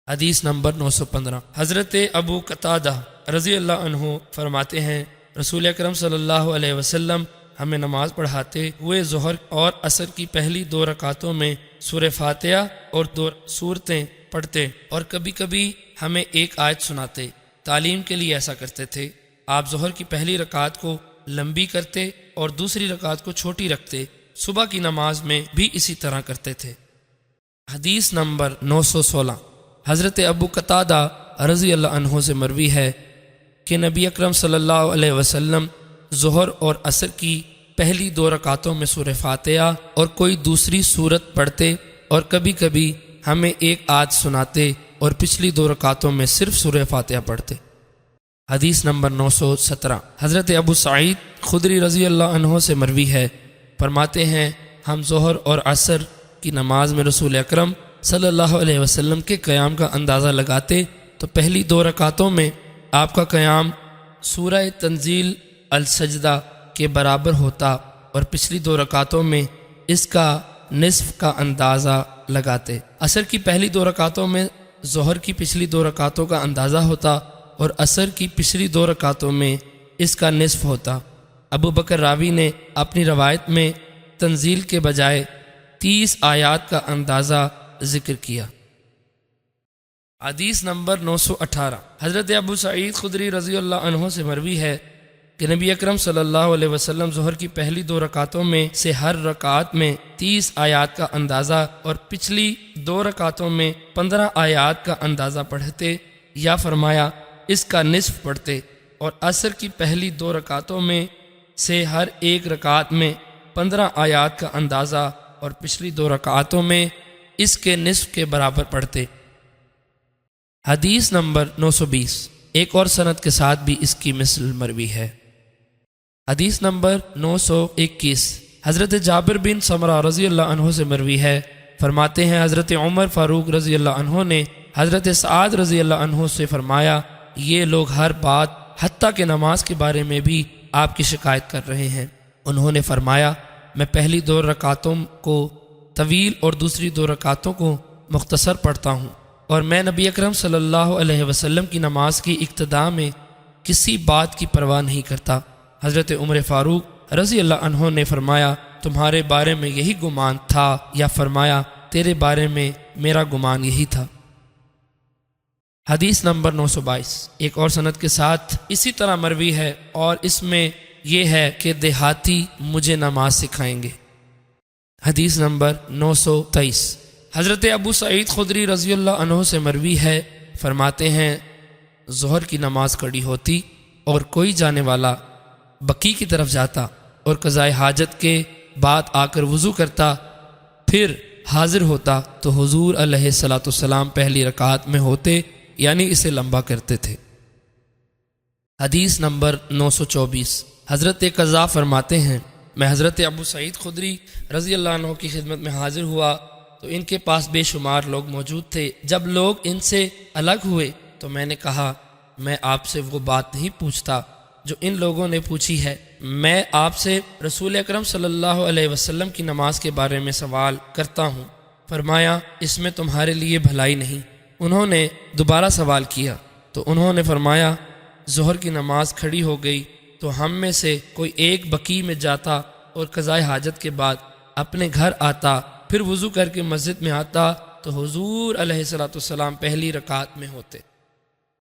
حدیث نمبر 915 حضرت ابو قتادہ رضی اللہ عنہ فرماتے ہیں رسول اکرم صلی اللہ علیہ وسلم ہمیں نماز پڑھاتے ہوئے ظہر اور عصر کی پہلی 2 رکعتوں میں سورہ فاتحہ اور 2 سورتیں پڑھتے اور کبھی کبھی ہمیں ایک آیت سناتے۔ تعلیم کے لیے ایسا کرتے تھے۔ آپ ظہر کی پہلی رکعت کو لمبی کرتے اور دوسری رکعت کو چھوٹی رکھتے۔ صبح کی نماز میں بھی اسی طرح کرتے تھے۔ حدیث نمبر 916 حضرت ابو قتادہ رضی اللہ عنہ سے مروی ہے کہ نبی اکرم صلی اللہ علیہ وسلم ظہر اور عصر کی پہلی 2 رکعتوں میں سورہ فاتحہ اور کوئی دوسری سورت پڑھتے اور کبھی کبھی ہمیں ایک آیت سناتے اور پچھلی 2 رکعتوں میں صرف سورہ فاتحہ پڑھتے۔ حدیث نمبر 917 حضرت ابو سعید خدری رضی اللہ عنہ سے مروی ہے، فرماتے ہیں ہم ظہر اور عصر کی نماز میں رسول اکرم صلی اللہ علیہ وسلم کے قیام کا اندازہ لگاتے تو پہلی 2 رکعتوں میں آپ کا قیام سورہ تنزیل السجدہ کے برابر ہوتا اور پچھلی 2 رکعتوں میں اس کا نصف کا اندازہ لگاتے۔ عصر کی پہلی 2 رکعتوں میں ظہر کی پچھلی 2 رکعتوں کا اندازہ ہوتا اور عصر کی پچھلی 2 رکعتوں میں اس کا نصف ہوتا۔ ابو بکر راوی نے اپنی روایت میں تنزیل کے بجائے 30 آیات کا اندازہ ذکر کیا۔ حدیث نمبر 918 حضرت ابو سعید خدری رضی اللہ عنہ سے مروی ہے کہ نبی اکرم صلی اللہ علیہ وسلم ظہر کی پہلی 2 رکعتوں میں سے ہر رکعت میں 30 آیات کا اندازہ اور پچھلی 2 رکعتوں میں 15 آیات کا اندازہ پڑھتے یا فرمایا اس کا نصف پڑھتے، اور عصر کی پہلی 2 رکعتوں میں سے ہر ایک رکعت میں 15 آیات کا اندازہ اور پچھلی 2 رکعتوں میں اس کے نصف کے برابر پڑھتے۔ حدیث نمبر 920 ایک اور سند کے ساتھ بھی اس کی مثل مروی ہے۔ حدیث نمبر 921 حضرت جابر بن سمرہ رضی اللہ عنہ سے مروی ہے، فرماتے ہیں حضرت عمر فاروق رضی اللہ عنہ نے حضرت سعد رضی اللہ عنہ سے فرمایا یہ لوگ ہر بات حتیٰ کہ نماز کے بارے میں بھی آپ کی شکایت کر رہے ہیں۔ انہوں نے فرمایا میں پہلی 2 رکعتوں کو طویل اور دوسری 2 رکعتوں کو مختصر پڑھتا ہوں، اور میں نبی اکرم صلی اللہ علیہ وسلم کی نماز کی ابتدا میں کسی بات کی پرواہ نہیں کرتا۔ حضرت عمر فاروق رضی اللہ عنہ نے فرمایا تمہارے بارے میں یہی گمان تھا، یا فرمایا تیرے بارے میں میرا گمان یہی تھا۔ حدیث نمبر 922 ایک اور سند کے ساتھ اسی طرح مروی ہے، اور اس میں یہ ہے کہ دیہاتی مجھے نماز سکھائیں گے۔ حدیث نمبر 923 حضرت ابو سعید خدری رضی اللہ عنہ سے مروی ہے، فرماتے ہیں ظہر کی نماز کھڑی ہوتی اور کوئی جانے والا بقی کی طرف جاتا اور قضاء حاجت کے بعد آ کر وضو کرتا، پھر حاضر ہوتا تو حضور علیہ الصلوۃ والسلام پہلی رکعت میں ہوتے، یعنی اسے لمبا کرتے تھے۔ حدیث نمبر 924 حضرت قضا فرماتے ہیں میں حضرت ابو سعید خدری رضی اللہ عنہ کی خدمت میں حاضر ہوا تو ان کے پاس بے شمار لوگ موجود تھے۔ جب لوگ ان سے الگ ہوئے تو میں نے کہا میں آپ سے وہ بات نہیں پوچھتا جو ان لوگوں نے پوچھی ہے، میں آپ سے رسول اکرم صلی اللہ علیہ وسلم کی نماز کے بارے میں سوال کرتا ہوں۔ فرمایا اس میں تمہارے لیے بھلائی نہیں۔ انہوں نے دوبارہ سوال کیا تو انہوں نے فرمایا ظہر کی نماز کھڑی ہو گئی تو ہم میں سے کوئی ایک بقی میں جاتا اور قضاء حاجت کے بعد اپنے گھر آتا، پھر وضو کر کے مسجد میں آتا تو حضور علیہ الصلوۃ والسلام پہلی رکعت میں ہوتے۔